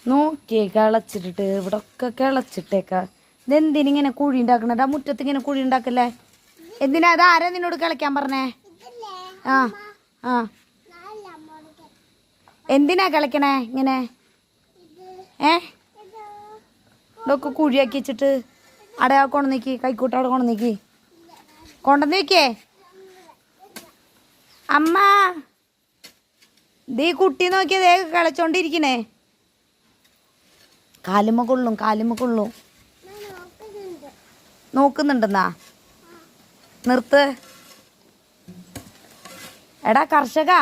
നോക്കിയേ കിളച്ചിട്ടിട്ട് ഇവിടെ ഒക്കെ കിളച്ചിട്ടേക്കാ. ഇതെന്തിനിങ്ങനെ കുഴി ഉണ്ടാക്കണത്? ആ മുറ്റത്ത് ഇങ്ങനെ കുഴി ഉണ്ടാക്കല്ലേ? എന്തിനാ? അത് ആരാ നിന്നോട് കിളയ്ക്കാൻ പറഞ്ഞേ? ആ ആ എന്തിനാ കിളയ്ക്കണേ ഇങ്ങനെ? ഇതൊക്കെ കുഴിയാക്കി വെച്ചിട്ട് അവിടെ കൊണ്ടുവന്നേക്ക്. കൈക്കൂട്ട് അവിടെ കൊണ്ടുവന്നേക്ക്. കൊണ്ടുവന്ന് വെക്കേ അമ്മ. ദീ കുട്ടി നോക്കിയതേ കളിച്ചോണ്ടിരിക്കണേ. കാലുമ്മ കൊള്ളും. നോക്കുന്നുണ്ടെന്നാ? നിർത്ത്. എടാ കർഷക,